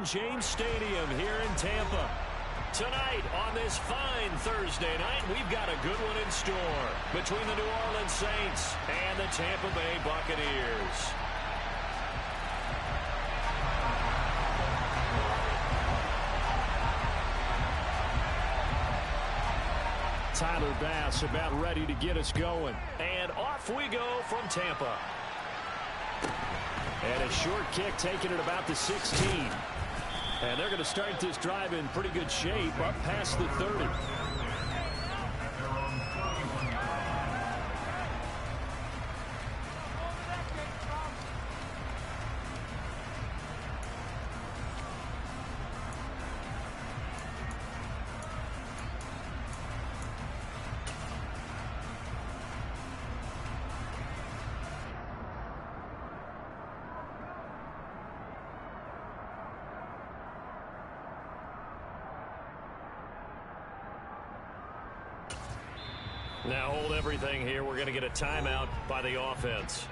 James Stadium here in Tampa. Tonight on this fine Thursday night, we've got a good one in store between the New Orleans Saints and the Tampa Bay Buccaneers. Tyler Bass about ready to get us going. And off we go from Tampa. And a short kick taken at about the 16. And they're going to start this drive in pretty good shape up past the 30. Now hold everything here. We're going to get a timeout by the offense.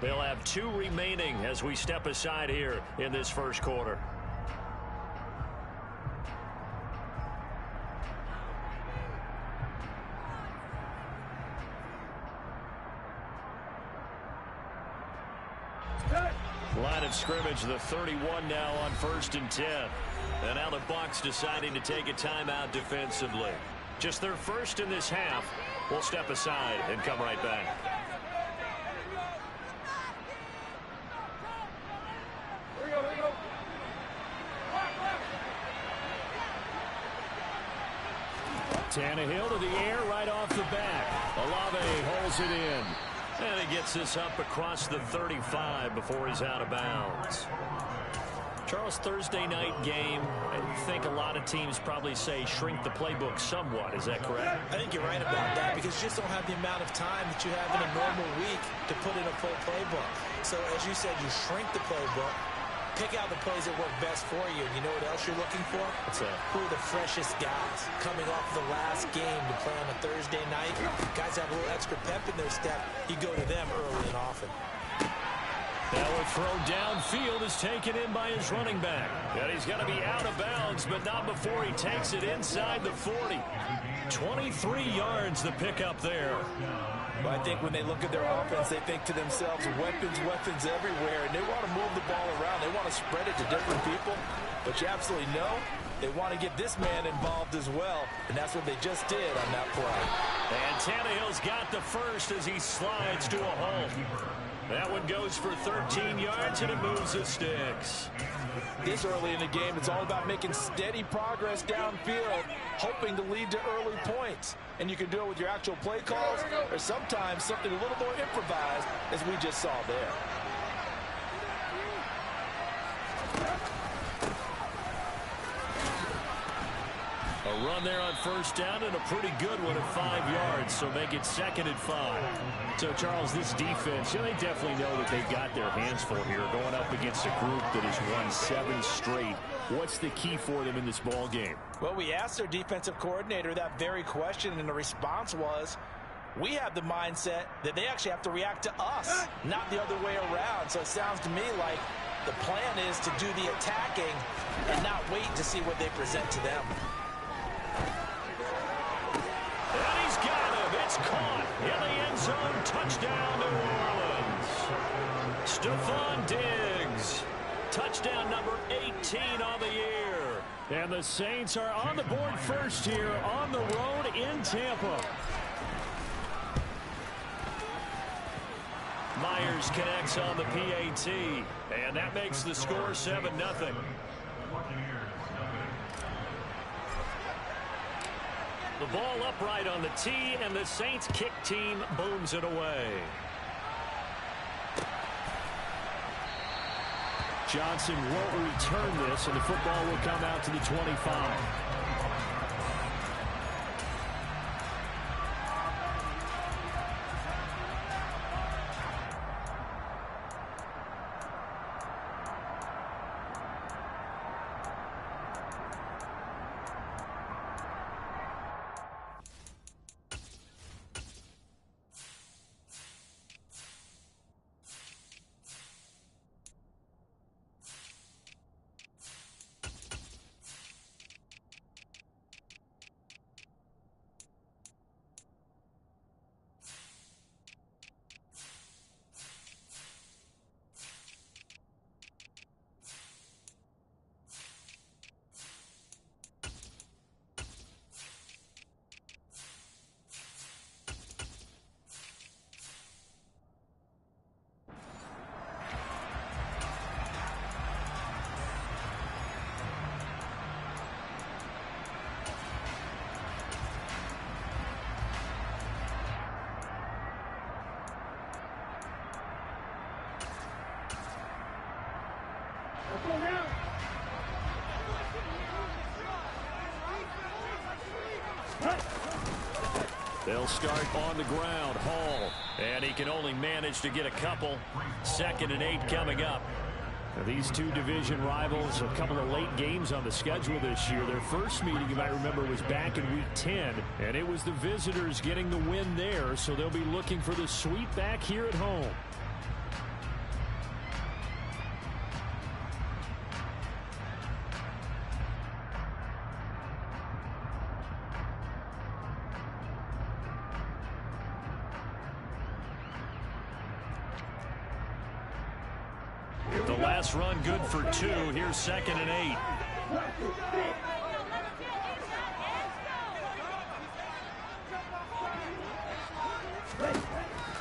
They'll have 2 remaining as we step aside here in this first quarter. Line of scrimmage, the 31 now on 1st and 10. And now the Bucs deciding to take a timeout defensively. Just their first in this half. We'll step aside and come right back. Tannehill to the air right off the bat. Olave holds it in. And he gets this up across the 35 before he's out of bounds. Charles, Thursday night game, I think a lot of teams probably say shrink the playbook somewhat. Is that correct? I think you're right about that because you just don't have the amount of time that you have in a normal week to put in a full playbook. So as you said, you shrink the playbook, pick out the plays that work best for you. You know what else you're looking for? What's that? Who are the freshest guys coming off the last game to play on a Thursday night? Guys have a little extra pep in their step. You go to them early and often. Now a throw downfield is taken in by his running back. And he's going to be out of bounds, but not before he takes it inside the 40. 23 yards the pickup there. Well, I think when they look at their offense, they think to themselves, weapons, weapons everywhere. And they want to move the ball around. They want to spread it to different people. But you absolutely know they want to get this man involved as well. And that's what they just did on that play. And Tannehill's got the first as he slides to a hole. That one goes for 13 yards, and it moves the sticks. This early in the game, it's all about making steady progress downfield, hoping to lead to early points. And you can do it with your actual play calls, or sometimes something a little more improvised, as we just saw there. A run there on 1st down and a pretty good one at 5 yards, so make it 2nd and 5. So, Charles, this defense, they definitely know that they've got their hands full here going up against a group that has won 7 straight. What's the key for them in this ball game? Well, we asked their defensive coordinator that very question, and the response was, we have the mindset that they actually have to react to us, not the other way around. So it sounds to me like the plan is to do the attacking and not wait to see what they present to them. And he's got him. It's caught in the end zone. Touchdown, New Orleans. Stephon Diggs. Touchdown number 18 on the year. And the Saints are on the board first here on the road in Tampa. Myers connects on the PAT. And that makes the score 7-0. The ball upright on the tee, and the Saints kick team booms it away. Johnson won't return this, and the football will come out to the 25. They'll start on the ground. Hall. And he can only manage to get a couple. 2nd and 8 coming up. Now, these two division rivals, a couple of late games on the schedule this year. Their first meeting, you might remember, was back in Week 10, and it was the visitors getting the win there, so they'll be looking for the sweep back here at home. The last run good for 2. Here's 2nd and 8.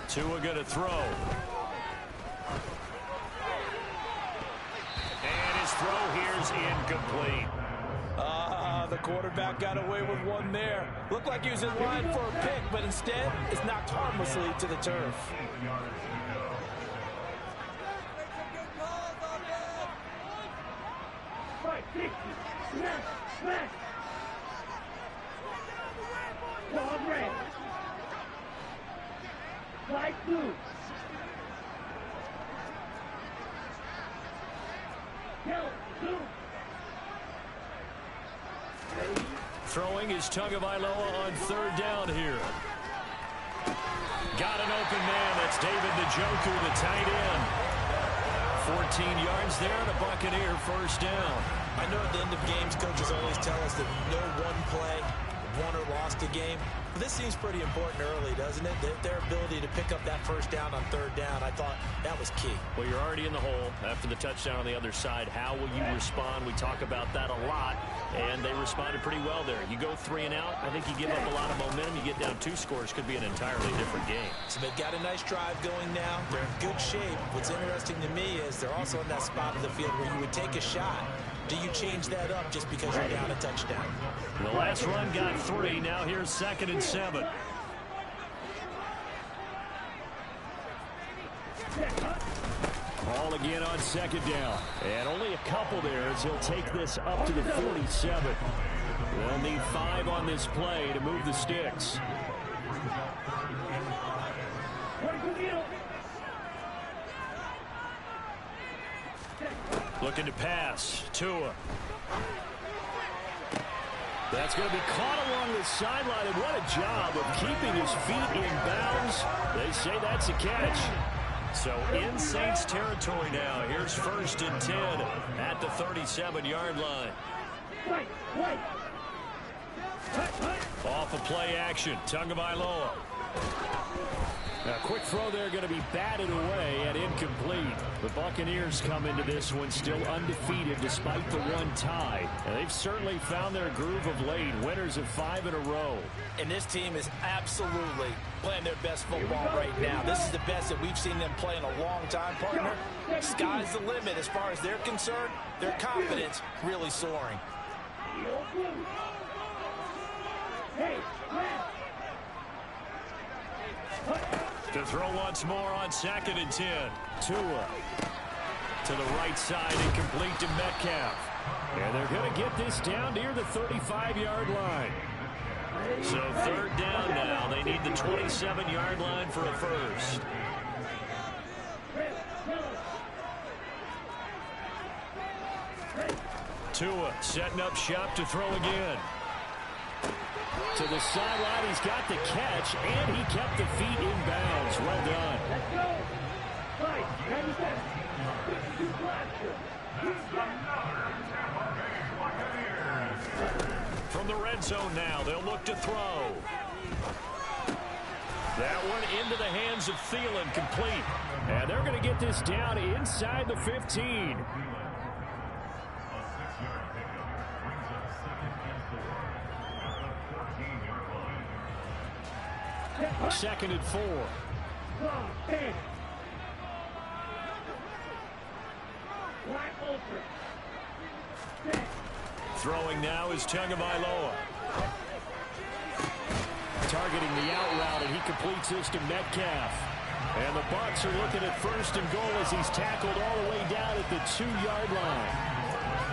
Tua going to throw. And his throw here's incomplete. The quarterback got away with one there. Looked like he was in line for a pick, but instead it's knocked harmlessly to the turf. Throwing is Tagovailoa on 3rd down here. Got an open man. That's David Njoku, the tight end. 14 yards there and a Buccaneer 1st down. I know at the end of games, coaches always tell us that no one play won or lost a game. But this seems pretty important early, doesn't it? Their ability to pick up that 1st down on 3rd down, I thought that was key. Well, you're already in the hole after the touchdown on the other side. How will you respond? We talk about that a lot, and they responded pretty well there. You go 3 and out, I think you give up a lot of momentum. You get down 2 scores, could be an entirely different game. So they've got a nice drive going now. They're in good shape. What's interesting to me is they're also in that spot of the field where you would take a shot. Do you change that up just because you're down a touchdown? The last run got 3. Now here's 2nd and 7. Ball again on 2nd down. And only a couple there as he'll take this up to the 47. They'll need 5 on this play to move the sticks. Looking to pass. Tua. That's going to be caught along the sideline, and what a job of keeping his feet in bounds. They say that's a catch. So in Saints territory now. Here's 1st and 10 at the 37-yard line. Off of play action. Tagovailoa. A quick throw there going to be batted away and incomplete. The Buccaneers come into this one still undefeated despite the one tie. And they've certainly found their groove of late. Winners of 5 in a row. And this team is absolutely playing their best football right now. This is the best that we've seen them play in a long time, partner. Sky's the limit as far as they're concerned. Their confidence really soaring. To throw once more on 2nd and 10. Tua to the right side, incomplete to Metcalf. And they're going to get this down near the 35-yard line. So 3rd down now. They need the 27-yard line for a first. Tua setting up shop to throw again. To the sideline, he's got the catch, and he kept the feet in bounds. Well done. From the red zone now, they'll look to throw. That one into the hands of Thielen, complete. And they're going to get this down inside the 15. 2nd and 4. Throwing now is Tagovailoa. Targeting the out route, and he completes this to Metcalf. And the Bucs are looking at first and goal as he's tackled all the way down at the 2-yard line.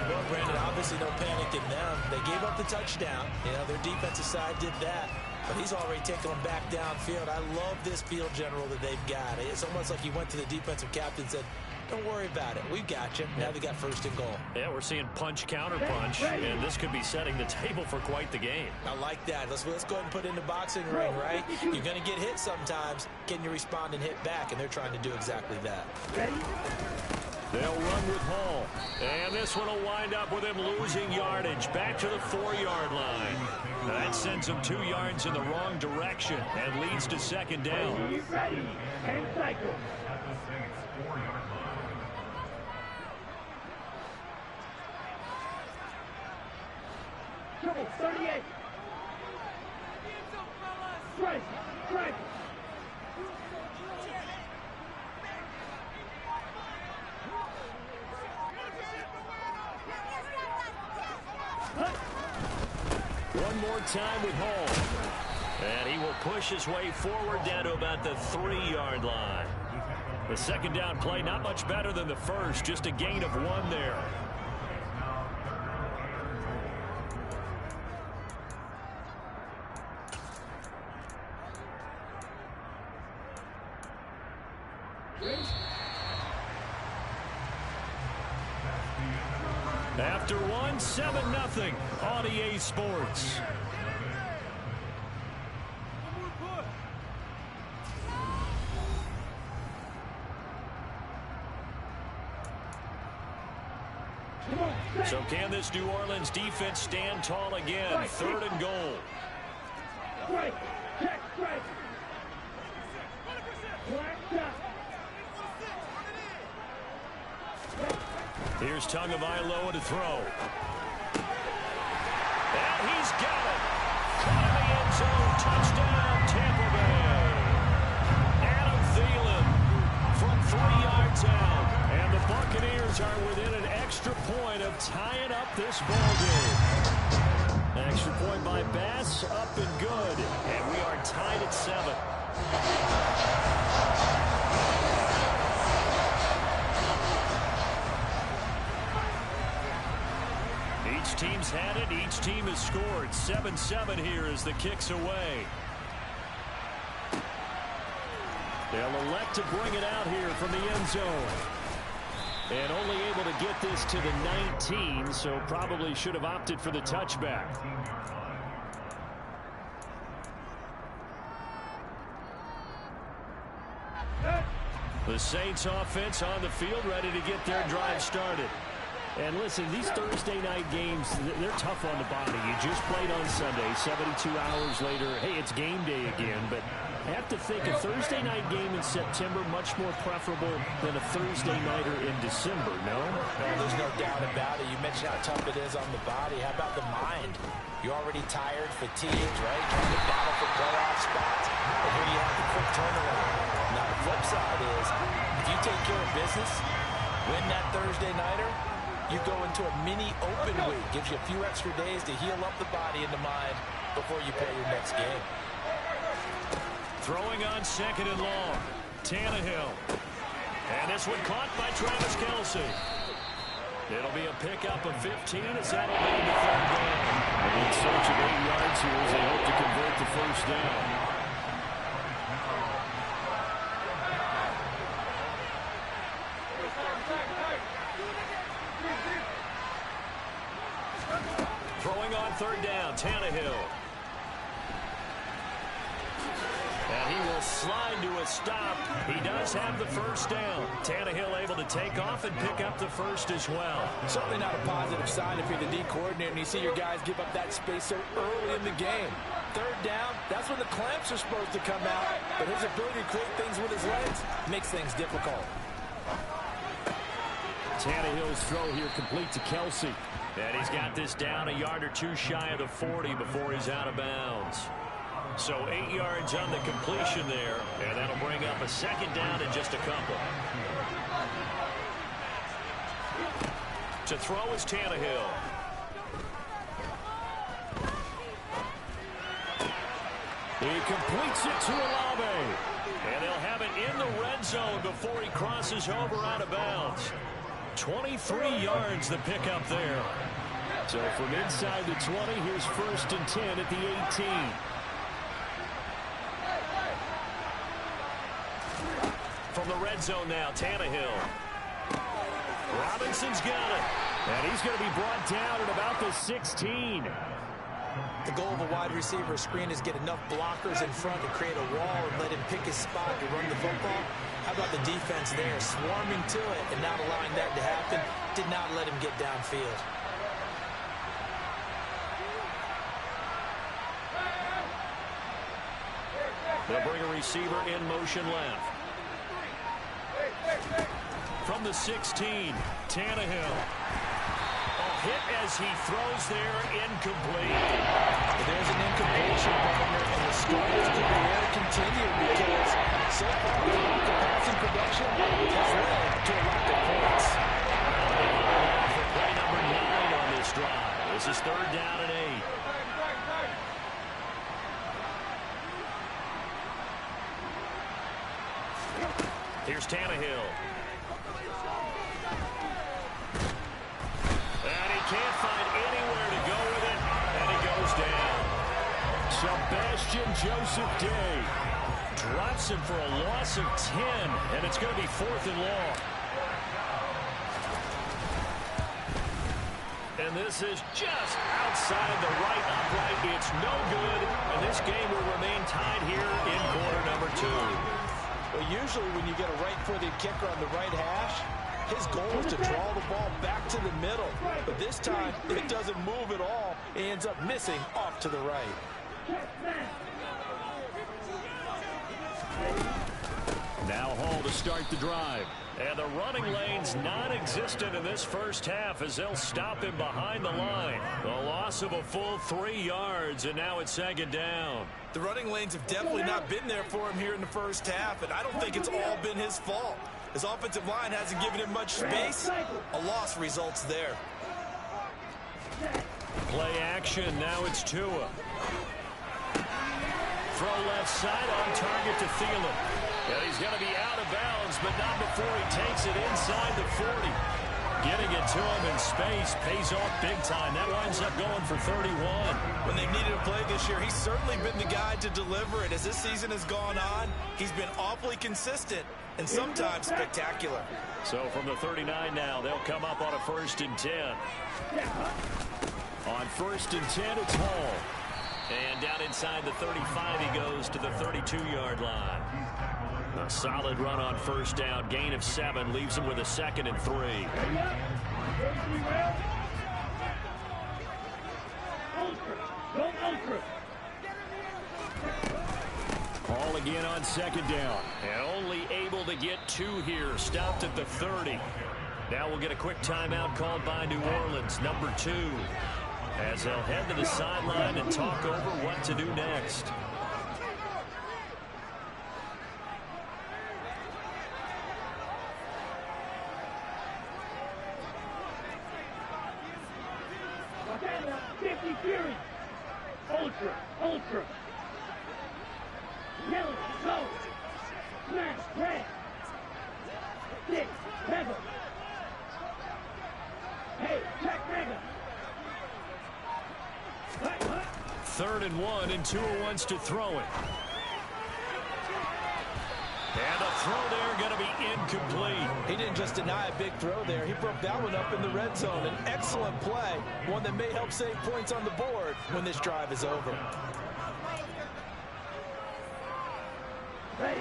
Well, Brandon, obviously no panic in them. They gave up the touchdown. You know, their defensive side did that. But he's already taken them back downfield. I love this field general that they've got. It's almost like he went to the defensive captain and said, don't worry about it. We've got you. Now they got first and goal. Yeah, we're seeing punch, counter punch, and this could be setting the table for quite the game. I like that. Let's go ahead and put it in the boxing ring, right? You're going to get hit sometimes. Can you respond and hit back? And they're trying to do exactly that. They'll run with Hall. And this one will wind up with him losing yardage. Back to the 4-yard line. That sends him 2 yards in the wrong direction and leads to second down. Ready, and cycle. Triple 38. Strike, strike. One more time with Hall. And he will push his way forward down to about the 3-yard line. The second down play not much better than the first, just a gain of 1 there. After 1, 7-0 on EA Sports. So can this New Orleans defense stand tall again? 3rd and goal. Strike, check, strike. Here's Tagovailoa to throw. And he's got it. Caught in the end zone. Touchdown, Tampa Bay. Adam Thielen from 3 yards out. And the Buccaneers are within an extra point of tying up this ball game. Extra point by Bass, up and good. And we are tied at 7. Each team's had it. Each team has scored. 7-7 here as the kick's away. They'll elect to bring it out here from the end zone. And only able to get this to the 19, so probably should have opted for the touchback. The Saints offense on the field, ready to get their drive started. And listen, these Thursday night games, they're tough on the body. You just played on Sunday, 72 hours later. Hey, it's game day again, but I have to think a Thursday night game in September much more preferable than a Thursday nighter in December, no? No, there's no doubt about it. You mentioned how tough it is on the body. How about the mind? You're already tired, fatigued, right? Trying to battle for playoff spots. But here you have the quick turnaround. Now, the flip side is, if you take care of business, win that Thursday nighter, you go into a mini open week. Gives you a few extra days to heal up the body and the mind before you play your next game. Throwing on 2nd and long. Tannehill. And this one caught by Travis Kelce. It'll be a pickup of 15 as that'll be the 3rd down. In search of 8 yards here as they hope to convert the first down. Throwing on 3rd down, Tannehill. And he will slide to a stop. He does have the first down. Tannehill able to take off and pick up the first as well. Certainly not a positive sign if you're the D coordinator and you see your guys give up that space so early in the game. 3rd down, that's when the clamps are supposed to come out. But his ability to create things with his legs makes things difficult. Tannehill's throw here complete to Kelce. And he's got this down a yard or 2 shy of the 40 before he's out of bounds. So 8 yards on the completion there, and that'll bring up a 2nd down in just a couple. To throw is Tannehill. He completes it to Olave. And they'll have it in the red zone before he crosses over out of bounds. 23 yards the pickup there. So from inside the 20, here's 1st and 10 at the 18. From the red zone now, Tannehill. Robinson's got it. And he's going to be brought down at about the 16. The goal of a wide receiver screen is get enough blockers in front to create a wall and let him pick his spot to run the football. How about the defense there, swarming to it and not allowing that to happen? Did not let him get downfield. They'll bring a receiver in motion left. From the 16, Tannehill. A hit as he throws there, incomplete. There's an incompletion, partner, and the struggles to the air continue because so far the lack of passing production has led to a lack of points. For play number 9 on this drive. This is 3rd down and 8. Here's Tannehill. And he can't find anywhere to go with it, and he goes down. Sebastian Joseph Day drops him for a loss of 10, and it's going to be 4th and long. And this is just outside the right upright. It's no good, and this game will remain tied here in quarter number 2. Well, usually when you get a right-footed kicker on the right hash, his goal is to draw the ball back to the middle. But this time, it doesn't move at all. He ends up missing off to the right. Now Hall to start the drive. And the running lane's non-existent in this first half as they'll stop him behind the line. A loss of a full 3 yards, and now it's 2nd down. The running lanes have definitely not been there for him here in the first half, and I don't think it's all been his fault. His offensive line hasn't given him much space. A loss results there. Play action, now it's Tua. Throw left side on target to Thielen. And he's going to be out of bounds, but not before he takes it inside the 40. Getting it to him in space pays off big time. That winds up going for 31. When they've needed a play this year, he's certainly been the guy to deliver it. As this season has gone on, he's been awfully consistent and sometimes spectacular. So from the 39 now, they'll come up on a 1st and 10. On 1st and 10, it's Hall. And down inside the 35, he goes to the 32-yard line. A solid run on 1st down. Gain of 7 leaves him with a 2nd and 3. Hall again on 2nd down. And only able to get 2 here. Stopped at the 30. Now we'll get a quick timeout called by New Orleans, number 2. As they'll head to the sideline and talk over what to do next. Ultra, ultra. Yellow, go. Smash, red. 6, 7. Hey, check mega. 3rd and 1, and Tua wants to throw it. And a throw there going to be incomplete. He didn't just deny a big throw there. He broke that one up in the red zone. An excellent play, one that may help save points on the board when this drive is over. Ready.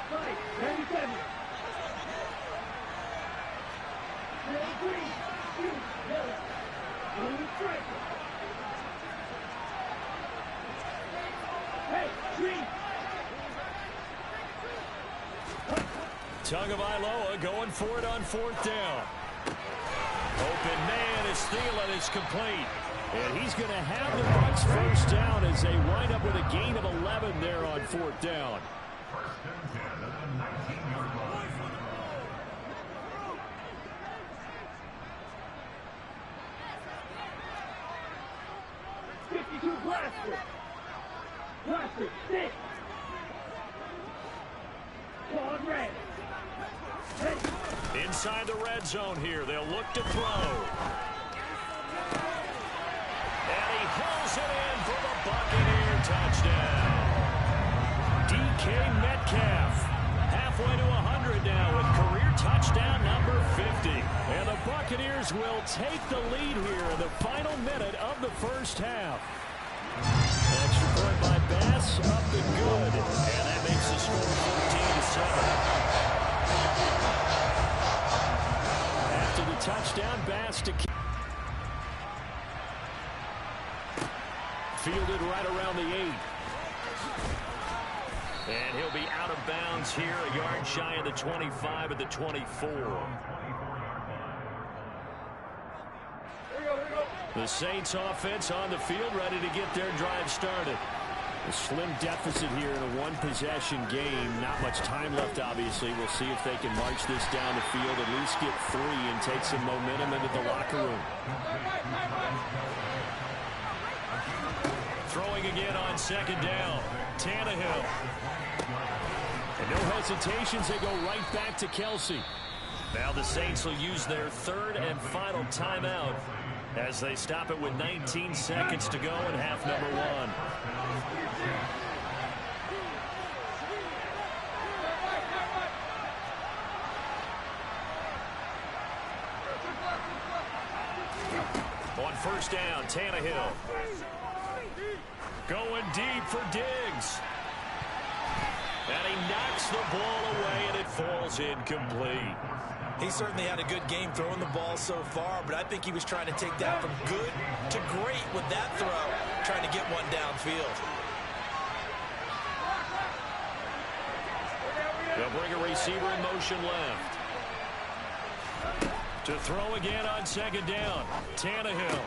Fight, 37. Green, shoot, yellow. Blue striker. Hey, green. Tagovailoa going for it on 4th down. Open man as Thielen is complete. And he's going to have the Bucs 1st down as they wind up with a gain of 11 there on 4th down. 52 blaster. Cluster, stick. Claw red. Ready. Inside the red zone here. They'll look to throw. And he hauls it in for the Buccaneer touchdown. DK Metcalf halfway to 100 now with career touchdown number 50. And the Buccaneers will take the lead here in the final minute of the first half. Extra point by Bass, up and good. And that makes the score 14-7. After the touchdown, Bass to fielded right around the 8. And he'll be out of bounds here, a yard shy of the 25 at the 24. The Saints offense on the field, ready to get their drive started. A slim deficit here in a one-possession game. Not much time left, obviously. We'll see if they can march this down the field, at least get 3 and take some momentum into the locker room. Throwing again on second down. Tannehill. And no hesitations, they go right back to Kelsey. Now the Saints will use their third and final timeout as they stop it with 19 seconds to go in half number 1. On first down, Tannehill. Going deep for Diggs. And he knocks the ball away, and it falls incomplete. He certainly had a good game throwing the ball so far, but I think he was trying to take that from good to great with that throw, trying to get one downfield. They'll bring a receiver in motion left. To throw again on second down. Tannehill.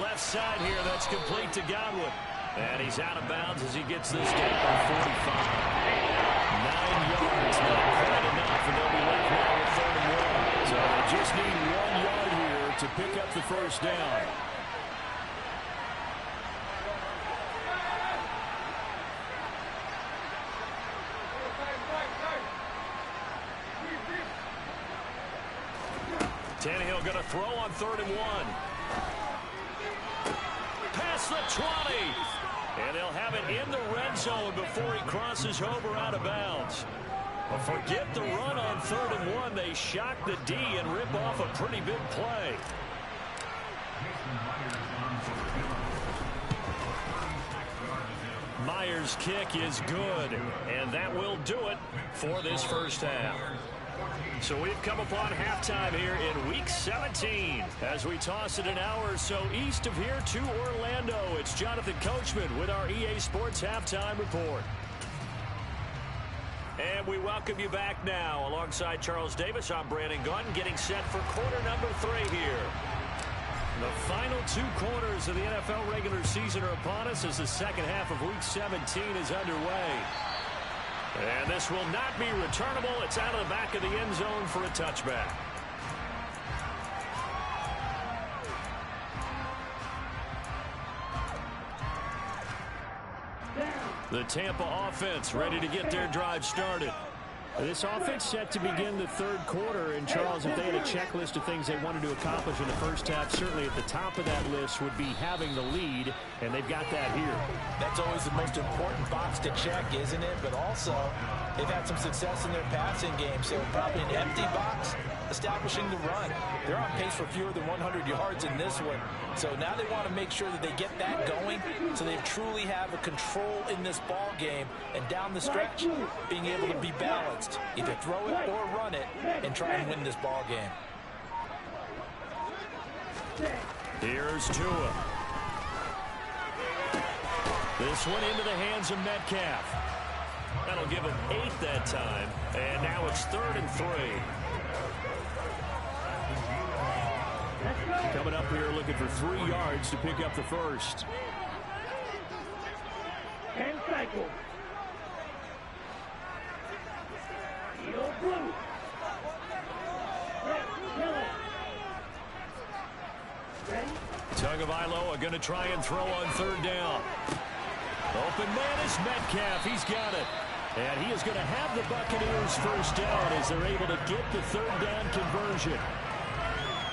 Left side here, that's complete to Godwin. And he's out of bounds as he gets this down to 45. 9 yards, not quite enough, and they'll be left now with 3rd and 1. So they just need 1 yard here to pick up the first down. Tannehill going to throw on 3rd and 1. Past the 20. And they'll have it in the red zone before he crosses over out of bounds. But forget the run on 3rd and 1. They shock the D and rip off a pretty big play. Myers' kick is good. And that will do it for this first half. So we've come upon halftime here in Week 17 as we toss it an hour or so east of here to Orlando. It's Jonathan Coachman with our EA Sports Halftime Report. And we welcome you back now. Alongside Charles Davis, I'm Brandon Gaudin, getting set for quarter number 3 here. The final 2 quarters of the NFL regular season are upon us as the second half of Week 17 is underway. And this will not be returnable. It's out of the back of the end zone for a touchback. The Tampa offense ready to get their drive started. This offense set to begin the 3rd quarter. And, Charles, if they had a checklist of things they wanted to accomplish in the first half, certainly at the top of that list would be having the lead, and they've got that here. That's always the most important box to check, isn't it? But also, they've had some success in their passing game, so probably an empty box establishing the run. They're on pace for fewer than 100 yards in this one, so now they want to make sure that they get that going so they truly have a control in this ball game, and down the stretch, being able to be balanced. Either throw it or run it and try and win this ball game. Here's Tua. This one into the hands of Metcalf. That'll give him 8 that time. And now it's 3rd and 3. Coming up here looking for 3 yards to pick up the first. 10 cycles. Yellow blue. Red, yellow. Ready? Tagovailoa going to try and throw on 3rd down. Open man is Metcalf. He's got it. And he is going to have the Buccaneers first down as they're able to get the third down conversion.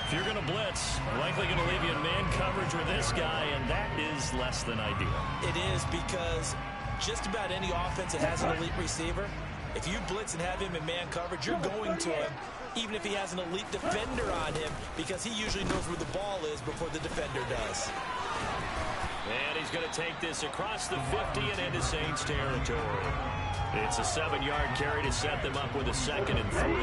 If you're going to blitz, likely going to leave you in man coverage with this guy, and that is less than ideal. It is, because just about any offense that has an elite receiver, if you blitz and have him in man coverage, you're going to him, even if he has an elite defender on him, because he usually knows where the ball is before the defender does. And he's going to take this across the 50 and into Saints territory. It's a 7-yard carry to set them up with a 2nd and 3.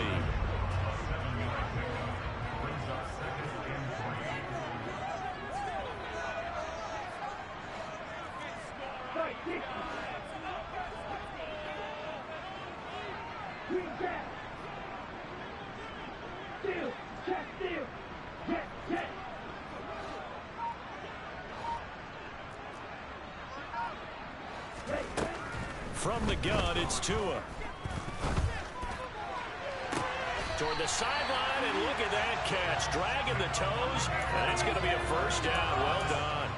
From the gun, it's Tua. Toward the sideline, and look at that catch. Dragging the toes, and it's going to be a first down. Well done.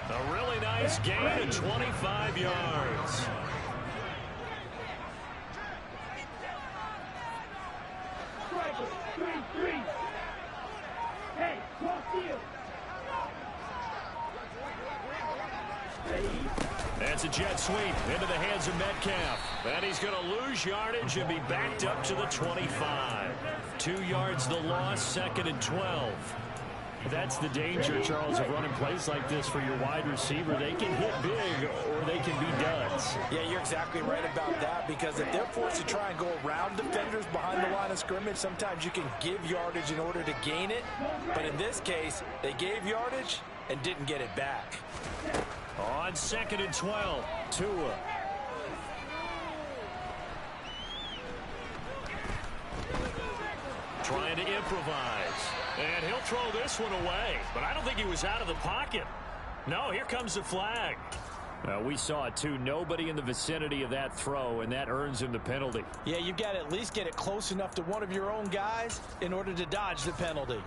A really nice gain of 25 yards. Hey, cross field. That's a jet sweep into the hands of Metcalf. And he's going to lose yardage and be backed up to the 25. 2 yards the loss, 2nd and 12. That's the danger, Charles, of running plays like this for your wide receiver. They can hit big or they can be duds. Yeah, you're exactly right about that, because if they're forced to try and go around defenders behind the line of scrimmage, sometimes you can give yardage in order to gain it. But in this case, they gave yardage and didn't get it back. On 2nd and 12, Tua. Trying to improvise. And he'll throw this one away. But I don't think he was out of the pocket. No, here comes the flag. We saw it too. Nobody in the vicinity of that throw, and that earns him the penalty. Yeah, you've got to at least get it close enough to one of your own guys in order to dodge the penalty.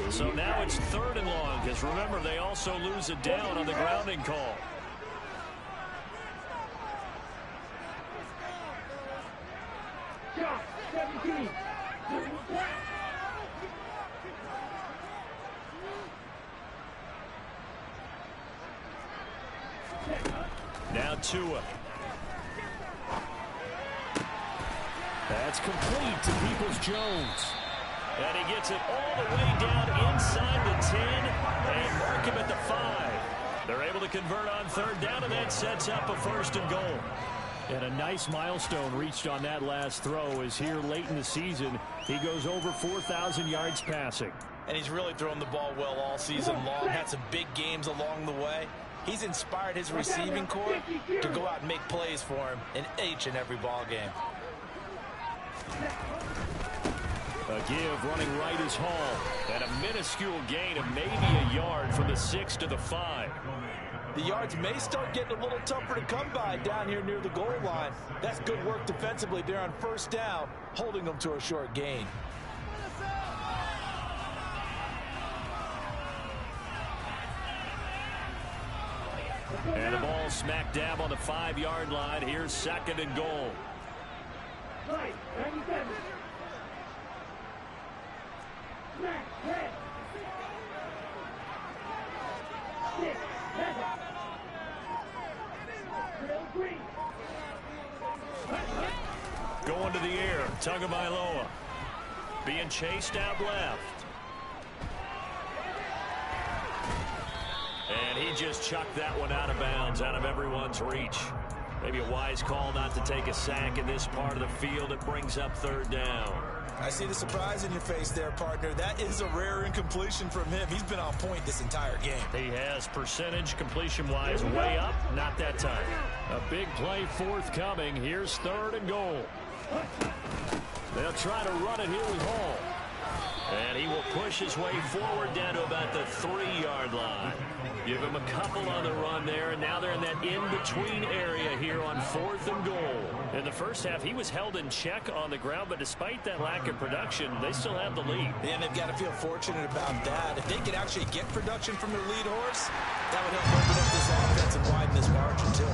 So now it's 3rd and long, because remember, they also lose it down on the grounding call. Shot, 17. Now Tua. That's complete to Peoples-Jones. And he gets it all the way down inside the 10 and mark him at the 5. They're able to convert on 3rd down, and that sets up a 1st and goal. And a nice milestone reached on that last throw, as here late in the season, he goes over 4,000 yards passing. And he's really thrown the ball well all season long. Had some big games along the way. He's inspired his receiving corps to go out and make plays for him in each and every ball game. A give running right is Hall. And a minuscule gain of maybe a yard from the 6 to the 5. The yards may start getting a little tougher to come by down here near the goal line. That's good work defensively there on 1st down, holding them to a short gain. And the ball smack dab on the 5-yard line. Here's 2nd and goal. Right, 97. Smack, head. 6, 7. Real green. Going to the air, Tagovailoa. Being chased out left. And he just chucked that one out of bounds, out of everyone's reach. Maybe a wise call not to take a sack in this part of the field. It brings up 3rd down. I see the surprise in your face there, partner. That is a rare incompletion from him. He's been on point this entire game. He has percentage completion-wise way up. Not that time. A big play forthcoming. Here's 3rd and goal. They'll try to run it here with Hall. And he will push his way forward down to about the 3-yard line. Give him a couple on the run there, and now they're in that in-between area here on 4th and goal. In the first half, he was held in check on the ground, but despite that lack of production, they still have the lead. And they've got to feel fortunate about that. If they could actually get production from their lead horse, that would help open up this offense and widen this margin, too.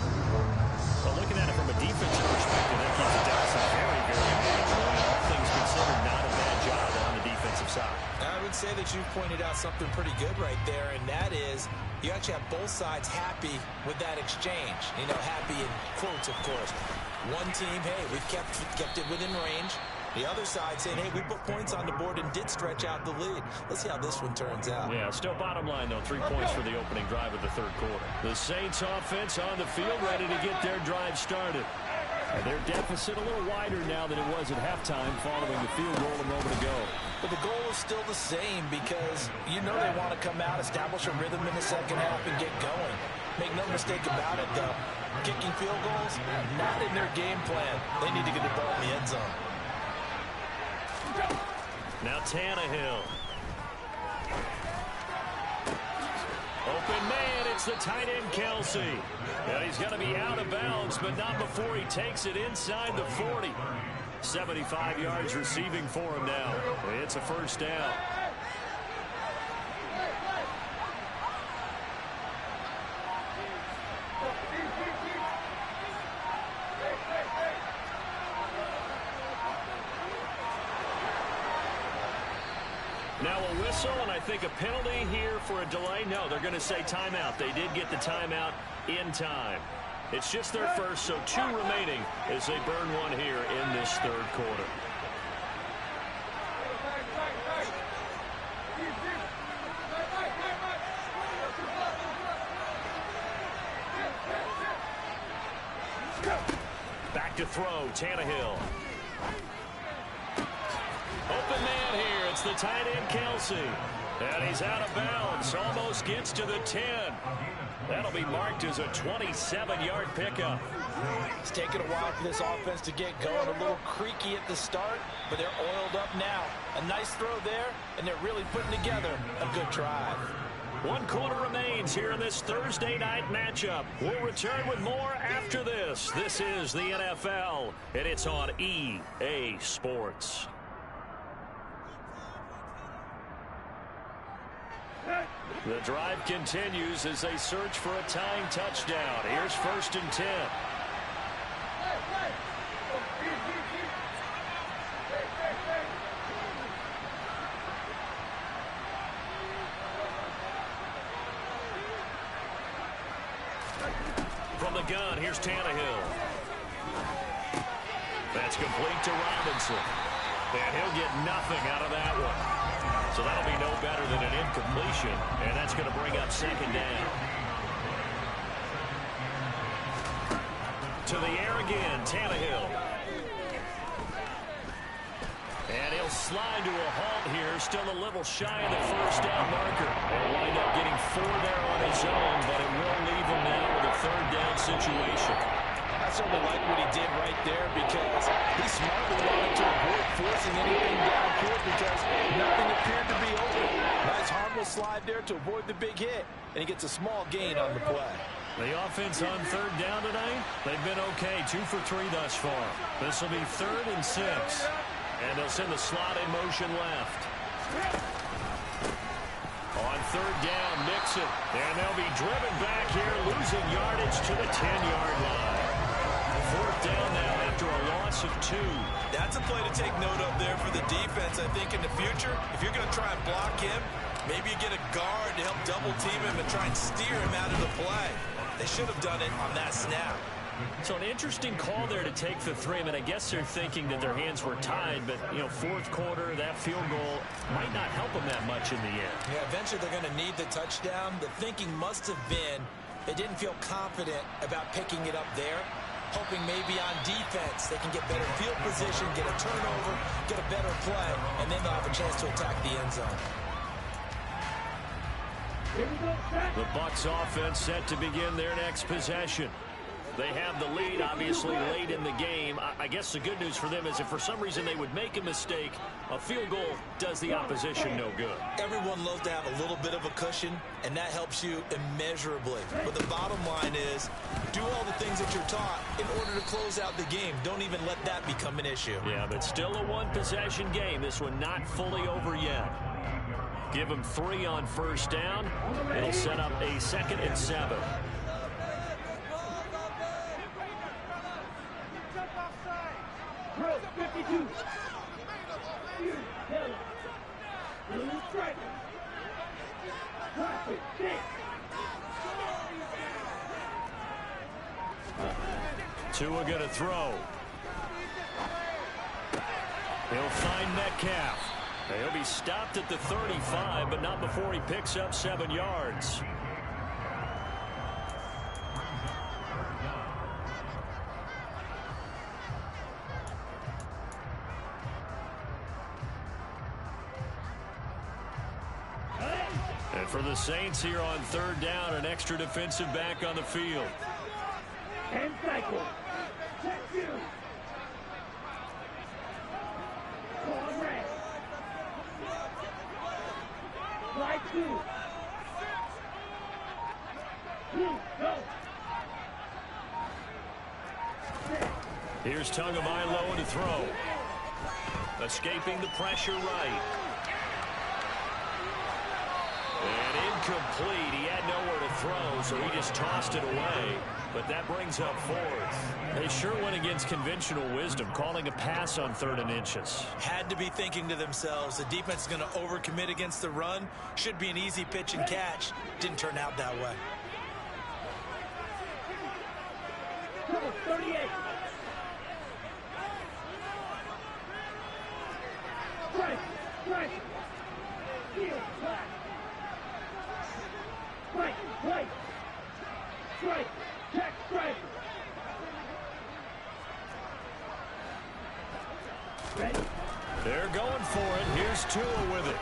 Well, looking at it from a defensive perspective, that keeps Dallas very, very manageable. All things considered, not a bad job on the defensive side. I would say that you've pointed out something pretty good right there, and that is you actually have both sides happy with that exchange. You know, happy in quotes, of course. One team, hey, we've kept it within range. The other side saying, hey, we put points on the board and did stretch out the lead. Let's see how this one turns out. Yeah, still bottom line, though, 3 points for the opening drive of the third quarter. The Saints offense on the field, ready to get their drive started. And their deficit a little wider now than it was at halftime following the field goal a moment ago. But the goal is still the same because you know they want to come out, establish a rhythm in the second half, and get going. Make no mistake about it, though. Kicking field goals, not in their game plan. They need to get the ball in the end zone. Now Tannehill. Open man, it's the tight end Kelsey. And he's going to be out of bounds, but not before he takes it inside the 40. 75 yards receiving for him now. It's a first down. Now a whistle, and I think a penalty here for a delay. No, they're going to say timeout. They did get the timeout in time. It's just their first, so 2 remaining as they burn one here in this third quarter. Back to throw, Tannehill. Open man here. It's the tight end, Kelsey. And he's out of bounds. Almost gets to the 10. That'll be marked as a 27-yard pickup. It's taken a while for this offense to get going. A little creaky at the start, but they're oiled up now. A nice throw there, and they're really putting together a good drive. 1 quarter remains here in this Thursday night matchup. We'll return with more after this. This is the NFL, and it's on EA Sports. The drive continues as they search for a tying touchdown. Here's 1st and 10. From the gun, here's Tannehill. That's complete to Robinson. And he'll get nothing out of that one. So that'll be no better than an incompletion, and that's going to bring up 2nd down. To the air again, Tannehill. And he'll slide to a halt here, still a little shy of the 1st down marker. He'll wind up getting 4 there on his own, but it will leave him now with a 3rd down situation. I certainly like what he did right there because he smartly wanted to avoid forcing anything downfield because nothing appeared to be open. Nice harmless slide there to avoid the big hit, and he gets a small gain on the play. The offense on 3rd down tonight, they've been okay, 2 for 3 thus far. This will be 3rd and 6, and they'll send the slot in motion left. On 3rd down, Mixon, and they'll be driven back here, losing yardage to the 10-yard line. 4th down now after a loss of 2. That's a play to take note of there for the defense. I think in the future, if you're going to try and block him, maybe you get a guard to help double team him and try and steer him out of the play. They should have done it on that snap. So an interesting call there to take the 3. I mean, I guess they're thinking that their hands were tied, but, you know, 4th quarter, that field goal might not help them that much in the end. Yeah, eventually they're going to need the touchdown. The thinking must have been they didn't feel confident about picking it up there, hoping maybe on defense they can get better field position, get a turnover, get a better play, and then they'll have a chance to attack the end zone. The Bucs offense set to begin their next possession. They have the lead, obviously, late in the game. I I guess the good news for them is if for some reason they would make a mistake, a field goal does the opposition no good. Everyone loves to have a little bit of a cushion, and that helps you immeasurably. But the bottom line is, do all the things that you're taught in order to close out the game. Don't even let that become an issue. Yeah, but still a one-possession game. This one not fully over yet. Give them 3 on first down. It'll set up a 2nd and 7. Row 52. Blue striker. Classic 6. Tua going to throw. He'll find Metcalf. He'll be stopped at the 35, but not before he picks up 7 yards. And for the Saints here on 3rd down, an extra defensive back on the field. And cycle. Check 2. Ball red. Slide 2. Blue, go. Here's Tagovailoa to throw. Escaping the pressure right. And incomplete. He had nowhere to throw, so he just tossed it away. But that brings up 4th. They sure went against conventional wisdom, calling a pass on 3rd and inches. Had to be thinking to themselves, the defense is going to overcommit against the run. Should be an easy pitch and catch. Didn't turn out that way. Number 38. Strike, strike. Field, black. Strike, white. Strike, check, strike. Ready? They're going for it. Here's Tua with it.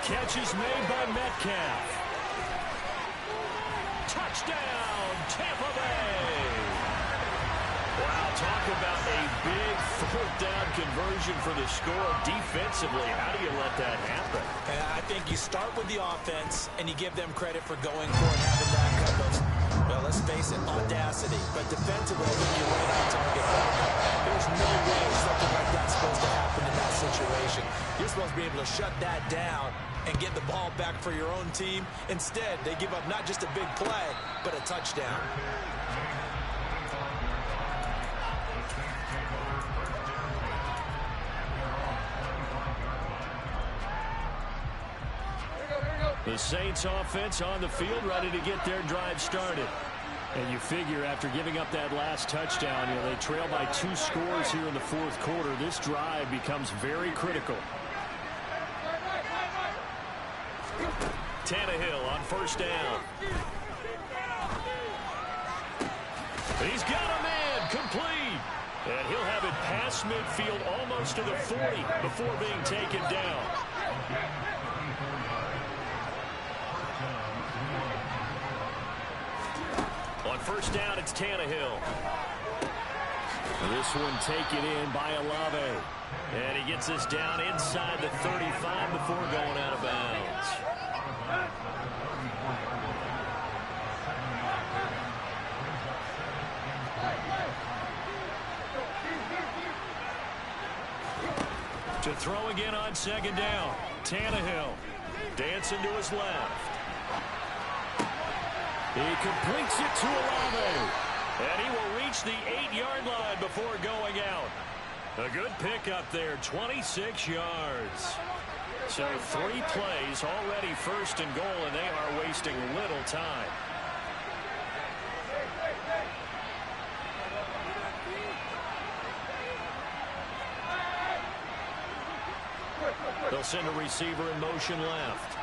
Catch is made by Metcalf. Touchdown, Tampa Bay. Wow, talk about a big 4th down conversion for the score. Defensively, how do you let that happen? And I think you start with the offense, and you give them credit for going for it, having that kind of, well, let's face it, audacity. But defensively, I think you went on target. There's no way something like that's supposed to happen in that situation. You're supposed to be able to shut that down and get the ball back for your own team. Instead, they give up not just a big play, but a touchdown. The Saints offense on the field, ready to get their drive started. And you figure after giving up that last touchdown, they trail by 2 scores here in the 4th quarter. This drive becomes very critical. Tannehill on first down. He's got a man, complete. And he'll have it past midfield almost to the 40 before being taken down. On first down, it's Tannehill. This one taken in by Olave. And he gets this down inside the 35 before going out of bounds. To throw again on 2nd down. Tannehill dancing to his left. He completes it to Olave. And he will reach the 8-yard line before going out. A good pickup there, 26 yards. So 3 plays, already 1st and goal, and they are wasting little time. They'll send a receiver in motion left.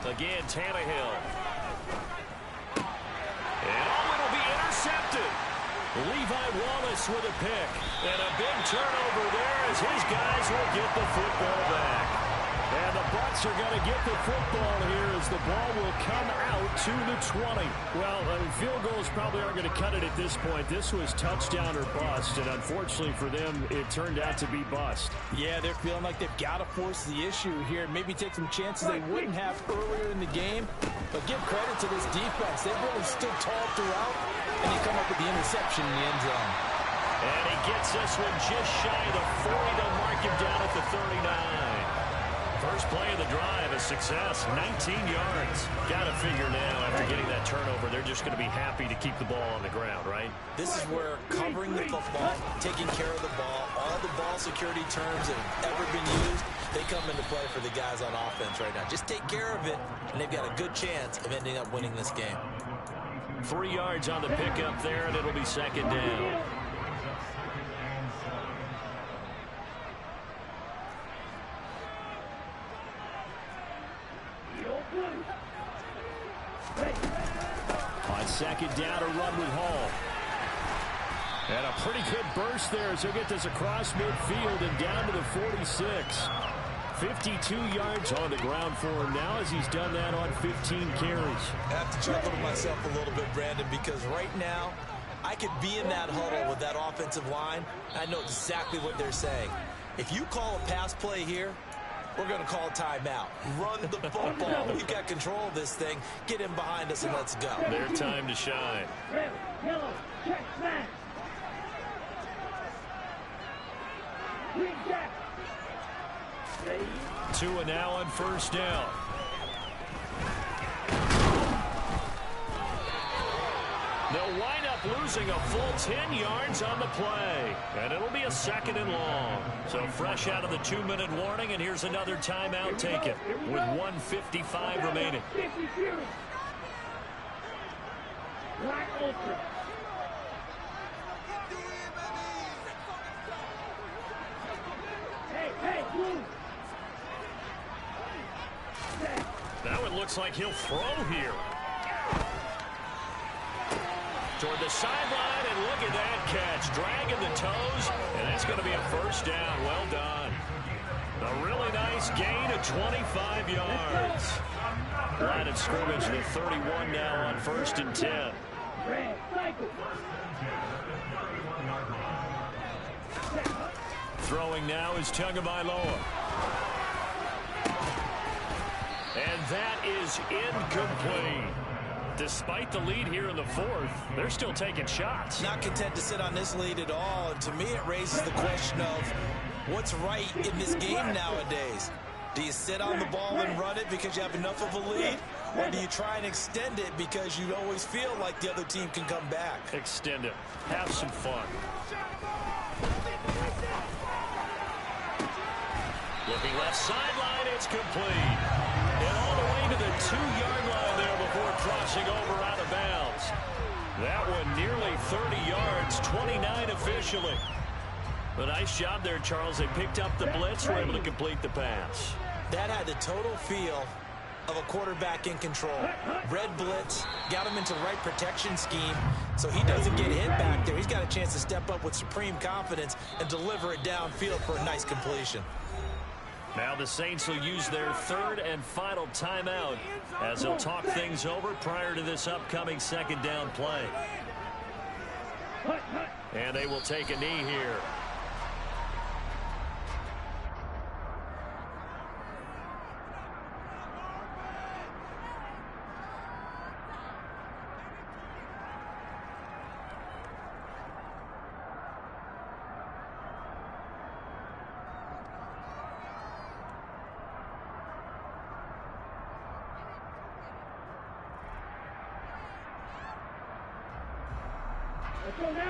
Again, Tannehill. And it'll be intercepted. Levi Wallace with a pick. And a big turnover there as his guys will get the football back. And the Bucs are going to get the football here as the ball will come out to the 20. Well, field goals probably aren't going to cut it at this point. This was touchdown or bust, and unfortunately for them, it turned out to be bust. Yeah, they're feeling like they've got to force the issue here and maybe take some chances they wouldn't have earlier in the game. But give credit to this defense. They've really stood tall throughout, and they come up with the interception in the end zone. And he gets this one just shy of the 40. They'll mark him down at the 39. First play of the drive, a success, 19 yards. Got to figure now, after getting that turnover, they're just going to be happy to keep the ball on the ground, right? This is where covering the football, taking care of the ball, all the ball security terms that have ever been used, they come into play for the guys on offense right now. Just take care of it, and they've got a good chance of ending up winning this game. 3 yards on the pickup there, and it'll be second down. On second down, a run with Hall. And a pretty good burst there as he'll get this across midfield and down to the 46. 52 yards on the ground for him now as he's done that on 15 carries. I have to chuckle to myself a little bit, Brandon, because right now I could be in that huddle with that offensive line. I know exactly what they're saying. If you call a pass play here, we're going to call a timeout. Run the football. We've got control of this thing. Get in behind us and let's go. Their time to shine. Red, yellow, check, smash. Green jack. Ready. 2 and now on first down. They'll wind up losing a full 10 yards on the play. And it'll be a second and long. So fresh out of the 2-minute warning, and here's another timeout taken with 1:55 remaining. 50 Fury. Black Ultra. Hey, blue. Now it looks like he'll throw here. Toward the sideline, and look at that catch. Dragging the toes, and that's going to be a first down. Well done. A really nice gain of 25 yards. Line of scrimmage to 31 now on 1st and 10. Red, cycle. Throwing now is Tagovailoa. And that is incomplete. Despite the lead here in the 4th, they're still taking shots. Not content to sit on this lead at all. And to me, it raises the question of what's right in this game nowadays. Do you sit on the ball and run it because you have enough of a lead? Or do you try and extend it because you always feel like the other team can come back? Extend it. Have some fun. Looking left sideline, it's complete. And all the way to the 2-yard line there before crossing over out of bounds. That one nearly 30 yards, 29 officially. But nice job there, Charles. They picked up the blitz, were able to complete the pass. That had the total feel of a quarterback in control. Red blitz, got him into the right protection scheme, so he doesn't get hit back there. He's got a chance to step up with supreme confidence and deliver it downfield for a nice completion. Now the Saints will use their 3rd and final timeout as they'll talk things over prior to this upcoming second down play. And they will take a knee here.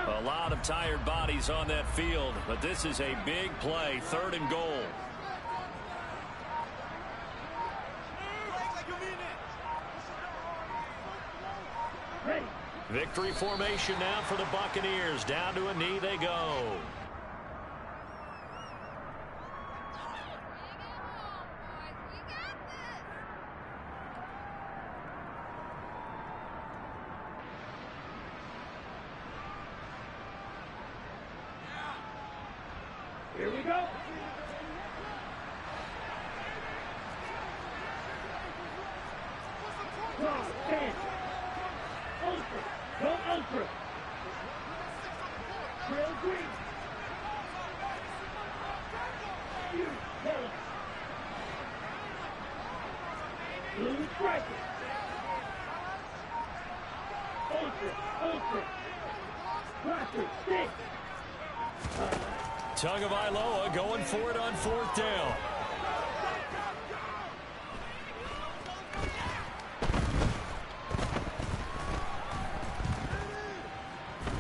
A lot of tired bodies on that field, but this is a big play, 3rd and goal. Ready. Victory formation now for the Buccaneers. Down to a knee they go. Here we go. After 6. Tagovailoa going for it on 4th down.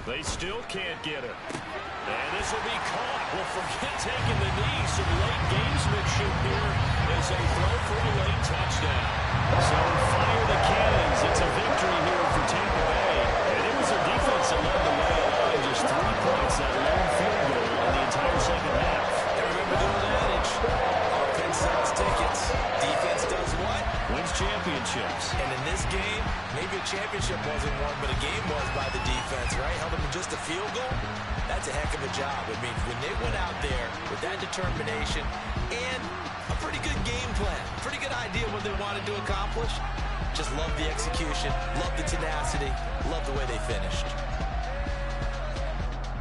They still can't get it. And this will be caught. Well, forget taking the knee. Some late gamesmanship here as they throw for a late touchdown. So fire the cannons. It's a victory here for Tampa Bay. And it was their defense that led the way, allowing just 3 points, that lone field goal in the entire second half. And remember the old adage, offense sells tickets. Defense does what? Wins championships. And in this game, maybe a championship wasn't won, but a game was by the defense, right? Held them to just a field goal. That's a heck of a job. I mean, when they went out there with that determination and a pretty good game plan, pretty good idea what they wanted to accomplish, just love the execution, love the tenacity, love the way they finished.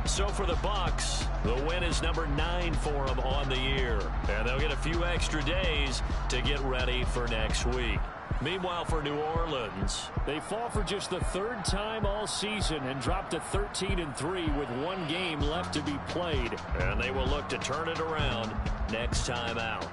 So for the Bucs, the win is number 9 for them on the year. And they'll get a few extra days to get ready for next week. Meanwhile, for New Orleans, they fall for just the 3rd time all season and drop to 13-3 with 1 game left to be played. And they will look to turn it around next time out.